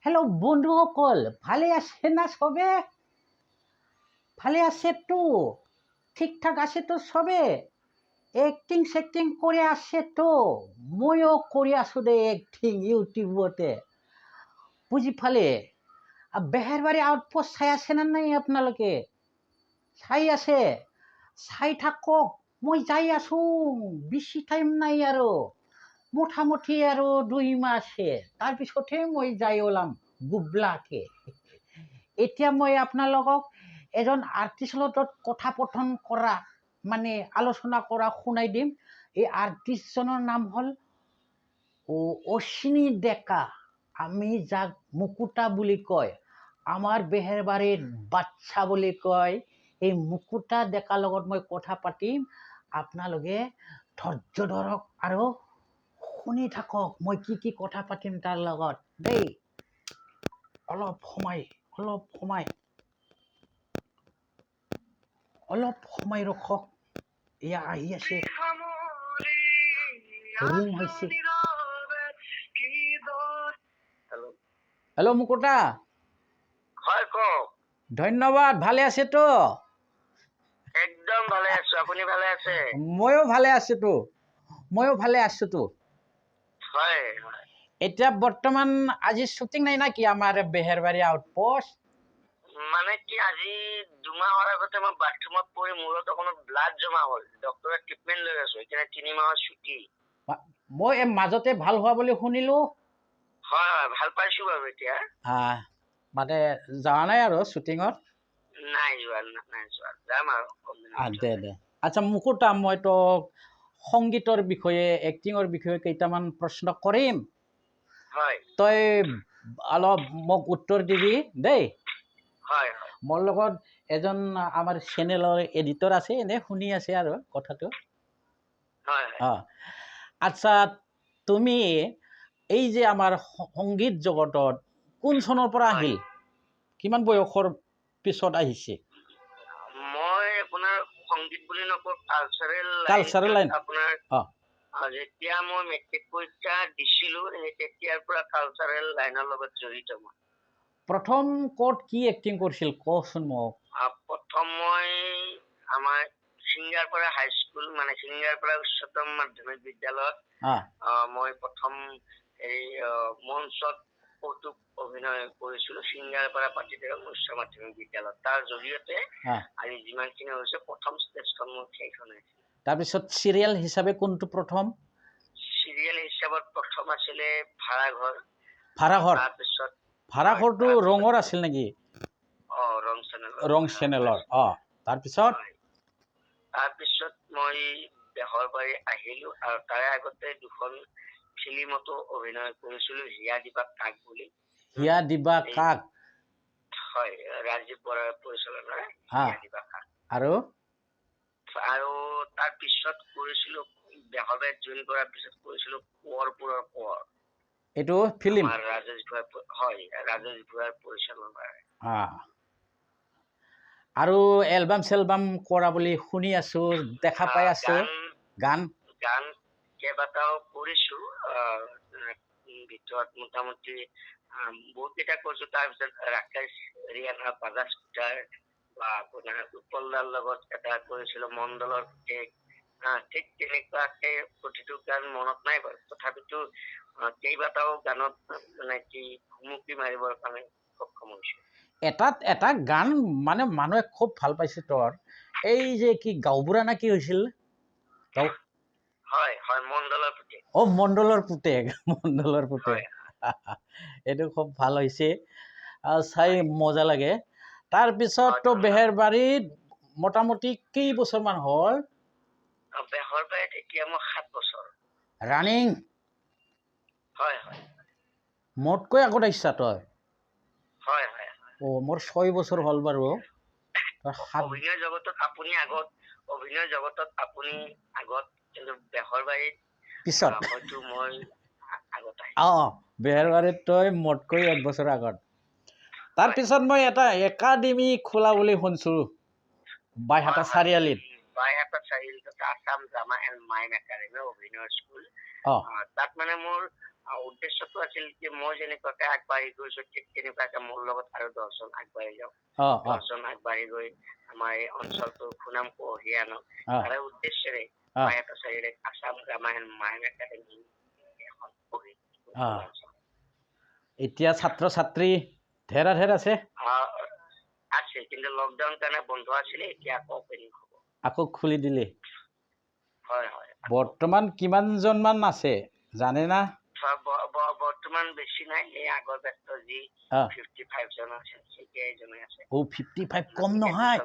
Hello' বন্ধুসকল, ভালে আছে না সবে? ভালে আছে তো? ঠিকঠাক আছে তো সবে? এক্টিং সেক্টিং করে আছে তো? ময়ো কৰি আছো দে এক্টিং ইউটিউবতে, বুজি পালে? বেহাৰবাৰী আউটপোষ্ট চাই আছে না নাই আপোনালোকে? চাই আছে? চাই থাকক, মই যাই আছো, বেছি টাইম নাই আৰু, মোটামুটি আৰু 2 মাহ আছে, তাৰপিছতহে মই যাই ওলাম গুবলাকে। এতিয়া মই আপোনালোকক এজন আৰ্টিষ্টৰ লগত কথোপকথন কৰা মানে আলোচনা কৰা শুনাই দিম। এই আৰ্টিষ্টজনৰ নাম হ'ল অশ্বিনী ডেকা, আমি যাক মুকুতা বুলি কয়, আমাৰ বেহাৰবাৰীত বাচ্চা বুলি কয়। এই মুকুতা ডেকাৰ লগত মই কথা পাতিম, আপোনালোকে ধৈৰ্য ধৰক আৰু শুনি থাকক মই কি কথা পাতিম তাৰ লগত দেই। অলপ সময় ৰখক, এয়া আহি আছে, ৰুম হৈছে। হেল্ল' মুকুতা। হয় কওক। ধন্যবাদ, ভালে আছে তো? একদম ভালে আছো, আপুনি ভালে আছে? ময়ো ভালে আছো তো। হয় এতিয়া বৰ্তমান আজি শ্বুটিং নাই না কি আমাৰ বেহাৰবাৰী আউটপোষ্ট? মানে কি আজি 2 মাহৰ আগতে মই বাথৰুমত পৰি মূৰত অকণমান ব্লাড জমা হ'ল, ডক্টৰে ট্ৰিটমেণ্ট লৈ আছো, এতিয়া 3 মাহৰ ছুটি। মই মাজতে ভাল হোৱা বুলি শুনিলো। হয় ভাল পাইছো বাৰু এতিয়া। মানে যোৱা নাই আৰু শ্বুটিঙত? নাই যোৱা যাম আৰু। দে আচ্ছা মুকুতা, মই তোক সংগীতৰ বিষয়ে এক্টিঙৰ বিষয়ে কেইটামান প্ৰশ্ন কৰিম, হয় তই অলপ মোক উত্তৰ দিবি দেই। হয় মোৰ লগত এজন আমাৰ চেনেলৰ এডিটৰ আছে, এনে শুনি আছে আৰু কথাটো। হয় আচ্ছা, তুমি এই যে আমাৰ সংগীত জগতত কোন চনৰ পৰা হয় আহিল, কিমান বয়সৰ পিছত আহিছে? মই আপোনাৰ সংগীত বুলি নকওঁ, কালচাৰেল লাইন। আপোনাৰ যেতিয়া মই মেট্ৰিক পৰীক্ষা দিছিলো সেই তেতিয়াৰ পৰা কালচাৰেল লাইনৰ লগত জড়িত মই। প্ৰথম ক'ত কি এক্টিং কৰিছিল কচোন মোক। প্ৰথম মই আমাৰ সিংগাৰপাৰা হাইস্কুল মানে সিংগাৰপাৰা উচ্চতম মাধ্যমিক বিদ্যালয়ত মই প্ৰথম এই মঞ্চত কৌতুক অভিনয় কৰিছিলো সিংগাৰপাৰা পাতিতেৰম উচ্চ মাধ্যমিক বিদ্যালয়ত। তাৰ জৰিয়তে আজি যিমানখিনি হৈছে প্ৰথম ষ্টেজখন মোৰ সেইখনে। তাৰপিছত চিৰিয়েল হিচাপে কোনটো প্ৰথম? চিৰিয়েল হিচাপত প্ৰথম আছিলে ভাড়াঘৰ। তাৰপিছত ভাড়াঘৰটো ৰঙৰ আছিল নেকি? ৰং চেনেলৰ। তাৰপিছত মই বেহৰবাৰী আহিলো আৰু তাৰে আগতে 2খন ফিল্মতো অভিনয় কৰিছিলো, হিয়া দিবা কাক বুলি। হিয়া দিবা কাক? হয়, ৰাজীৱ বৰাৰ পৰিচালনাৰে হিয়া দিবা কাক। আৰু তাৰ পিছত কৰিছিলো বেহৰবাৰীত জইন কৰাৰ পিছত কৰিছিলো কোঁৱৰপুৰৰ কোঁৱৰ। এইটো ফিল্ম ৰাজেশ ভূঞাৰ পৰিচালনাৰে। আৰু এলবাম চেলবাম কৰা বুলি শুনি আছো, দেখা পাই আছো। গান কেইবাটাও কৰিছো, ভিতৰত মোটামুটি বহুত কেইটা কৰিছো। তাৰপিছত ৰাকেশ ৰিয়ানা বাজাজ স্কুটাৰ বা আপোনাৰ উৎপলদাৰ লগত এটা কৰিছিলো মণ্ডলৰ পুতেক। ঠিক তেনেকুৱাকে প্ৰতিটো গান মনত নাই বাৰু, তথাপিতো কেইবাটাও গানত মানে কি ভুমুকি মাৰিবৰ কাৰণে সক্ষম হৈছো। এটা গান মানে মানুহে খুব ভাল পাইছে তোৰ, এই যে কি গাঁওবুঢ়া না কি হৈছিল? হয় মণ্ডলৰ পুতেক। মণ্ডলৰ পুতেক এইটো খুব ভাল হৈছে, চাই মজা লাগে। তাৰপিছত তো বেহাৰবাৰীত মোটামুটি কেইবছৰমান হ'ল? বেহৰবাৰীত এতিয়া মোৰ 7 বছৰ ৰানিং। হয় মোতকৈ আগত আহিছা তই? হয় মোৰ 6 বছৰ হ'ল বাৰু। অভিনয় জগতত আপুনি আগত, কিন্তু বেহৰবাৰীত পিছত হয়তো মই আগত বেহাৰবাৰীত তই মোতকৈ 1 বছৰ আগত। তাৰপিছত মই এটা একাডেমি খোলা বুলি শুনছো বাইহাটা চাৰিআলিত। Assam drama and mime academy অভিনয় স্কুল। তাত মানে মোৰ উদ্দেশ্যটো আছিল যে মই যেনেকুৱাকে আগবাঢ়ি গৈছো ঠিক তেনেকুৱাকে মোৰ লগত আৰু 10জন আগবাঢ়ি যাওক, 10জন আগবাঢ়ি গৈ আমাৰ এই অঞ্চলটোৰ সুনাম কঢ়িয়াই আনক, তাৰে উদ্দেশ্যেৰে Phaylaw আসাম ৰামায়ণ মায়ন একাডেমী এখন পঢ়ি এতিয়া ছাত্ৰ ছাত্ৰী ঢেৰ আছে আছে, কিন্তু লকডাউন কাৰণে বন্ধ আছিলে, এতিয়া আকৌ অপেনিং হ'ব, আকৌ খুলি দিলে। হয় হয়। বৰ্তমান কিমানজন মান আছে জানে না? বৰ্তমান বেছি নাই, এই আগৰ বেটৰ যি 55 জন আছে এতিয়া এজনে আছে। 55 কম নহয়,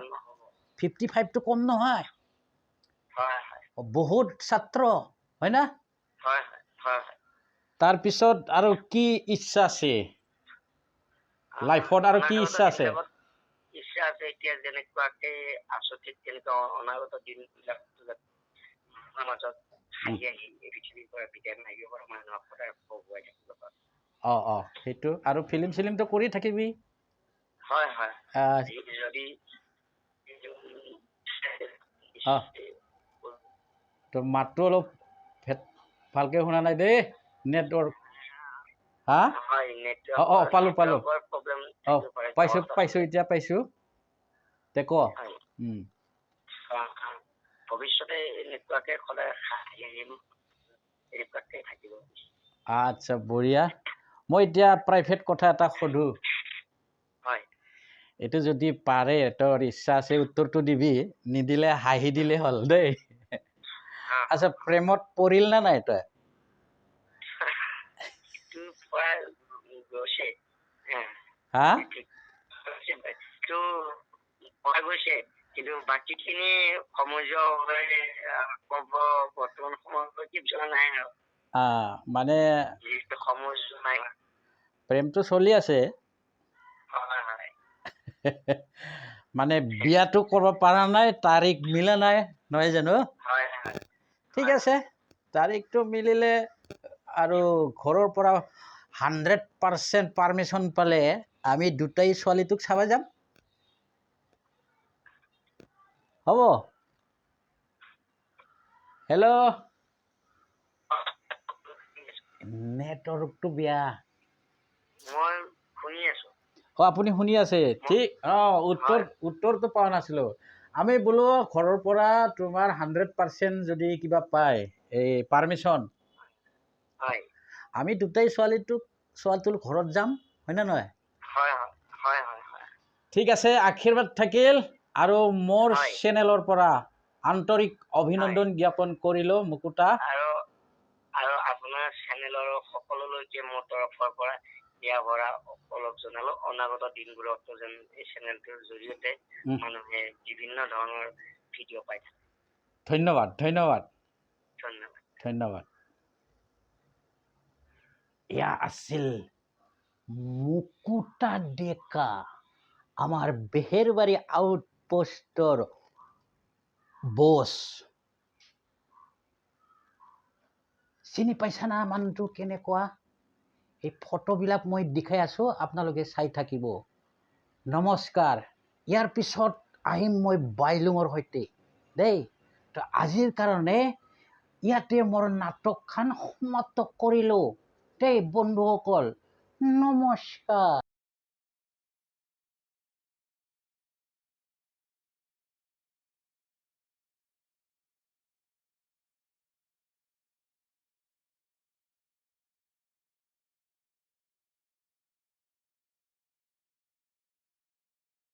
55টো কম নহয়। হয় হয়। বহুত ছাত্ৰ হয় না? হয় হয় হয় হয়। তাৰপিছত আৰু কি ইচ্ছা আছে লাইফত, আৰু কি ইচ্ছা আছে? ইচ্ছা আছে এতিয়া যেনেকুৱাকে আছো ঠিক তেনেকুৱা অনাগত দিনবিলাক মাজত হাঁহি হাঁহি এই পৃথিৱীৰ পৰা বিদায় মাৰিব পৰা মানুহক সদায় বহুৱাই থাকিব পাৰো। সেইটো আৰু ফিল্ম চিলিমটো কৰি থাকিবি। হয় হয়। যদি তোৰ মাতটো অলপ ভালকে শুনা নাই দেই, নেটৱৰ্ক। হা? পালো পাইছো এতিয়া পাইছো। তে ক। ভৱিষ্যতে এনেকুৱাকে সদায় হাঁহি আহিম, এনেকুৱাকে থাকিব। আচ্ছা বঢ়িয়া। মই এতিয়া প্ৰাইভেট কথা এটা সোধো। হয়। এইটো যদি পাৰে, তোৰ ইচ্ছা আছে উত্তৰটো দিবি, নিদিলে হাঁহি দিলে হ'ল দেই। আচ্ছা প্ৰেমত পৰিল না নাই তই? হা? কিন্তু বাকীখিনি সমজুৱা ক'ব বৰ্তমান সময়ত যোৱা নাই আৰু। মানে সমজুৱা নাই, প্ৰেমটো চলি আছে। হয় হয়। মানে বিয়াটো কৰিব পৰা নাই, তাৰিখ মিলা নাই, নহয় জানো? হয় হয়। ঠিক আছে, তাৰিখটো মিলিলে আৰু ঘৰৰ পৰা 100% পাৰ্মিশ্যন পালে আমি দুটাই ছোৱালীটোক চাব যাম। হ'ব? হেল্ল', নেটৱৰ্কটো বেয়া। মই শুনি আছো। আপুনি শুনি আছে? ঠিক। উত্তৰটো পোৱা নাছিলো। আমি বোলো ঘৰৰ পৰা তোমাৰ 100% যদি কিবা পায় এই পাৰ্মিশ্যন, আমি দুটাই ছোৱালীটোৰ ঘৰত যাম, হয় না নহয়? হয় হয় হয় হয়। ঠিক আছে, আশীৰ্বাদ থাকিল। আৰু মোৰ চেনেলৰ পৰা আন্তৰিক অভিনন্দন জ্ঞাপন কৰিলো মুকুতা। আৰু আপোনাৰ চেনেলৰ সকলোলৈকে মোৰ তৰফৰ পৰা দিয়া ভৰা অলপ জনালো, অনাগত দিনবোৰত যেন এই চেনেলটোৰ জৰিয়তে মানুহে বিভিন্ন ধৰণৰ ভিডিঅ' পাই থাকে। ধন্যবাদ ধন্যবাদ ধন্যবাদ ধন্যবাদ। এয়া আছিল মুকুতা ডেকা, আমাৰ বেহেৰবাৰী আউটপোষ্টৰ বছ। চিনি পাইছা না মানুহটো কেনেকুৱা? এই ফটোবিলাক মই দেখাই আছো, আপোনালোকে চাই থাকিব। নমস্কাৰ। ইয়াৰ পিছত আহিম মই বাইলুঙৰ সৈতে দেই। তো আজিৰ কাৰণে ইয়াতে মোৰ নাটকখন সমাপ্ত কৰিলো দেই বন্ধুসকল। নমস্কাৰ।